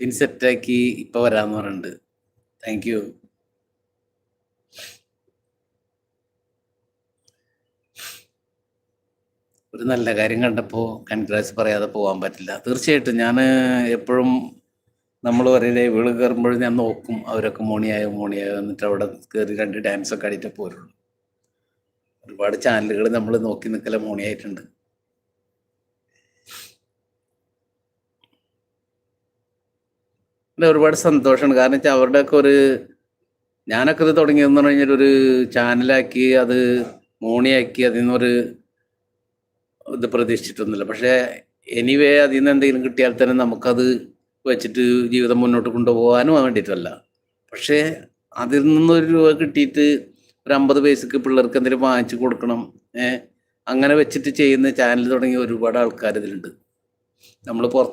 പിൻ സെറ്റാക്കി ഇപ്പം വരാമെന്ന് പറയുന്നുണ്ട്. Thank you. ഒരു നല്ല കാര്യം കണ്ടപ്പോൾ കൺഗ്രാറ്റ്സ് പറയാതെ പോകാൻ പറ്റില്ല. തീർച്ചയായിട്ടും ഞാൻ എപ്പോഴും നമ്മൾ പറയില്ലേ വീട് കയറുമ്പോഴും ഞാൻ നോക്കും അവരൊക്കെ മോണിയായോ എന്നിട്ട് അവിടെ കയറി 2 ഡാൻസൊക്കെ ആടിയിട്ടേ പോരുള്ളൂ. ഒരുപാട് ചാനലുകൾ നമ്മൾ നോക്കി നിൽക്കല മോണിയായിട്ടുണ്ട്. ഒരുപാട് സന്തോഷമാണ്. കാരണം വെച്ചാൽ അവരുടെയൊക്കെ ഞാനൊക്കെ ഇത് തുടങ്ങിയെന്ന് പറഞ്ഞു കഴിഞ്ഞാൽ ഒരു ചാനലാക്കി അത് മോണിയാക്കി അതിൽ നിന്നൊരു ഇത് പ്രതീക്ഷിച്ചിട്ടൊന്നുമില്ല. പക്ഷേ എനിവേ അതിൽ നിന്ന് എന്തെങ്കിലും കിട്ടിയാൽ തന്നെ നമുക്കത് വെച്ചിട്ട് ജീവിതം മുന്നോട്ട് കൊണ്ടുപോകാനും വേണ്ടിയിട്ടല്ല. പക്ഷേ അതിൽ നിന്നൊരു രൂപ കിട്ടിയിട്ട് ഒരു 50 പൈസക്ക് പിള്ളേർക്ക് എന്തെങ്കിലും വാങ്ങിച്ചു കൊടുക്കണം, അങ്ങനെ വെച്ചിട്ട് ചെയ്യുന്ന ചാനൽ തുടങ്ങിയ ഒരുപാട് ആൾക്കാർ ഇതിലുണ്ട്. നമ്മൾ പുറത്ത്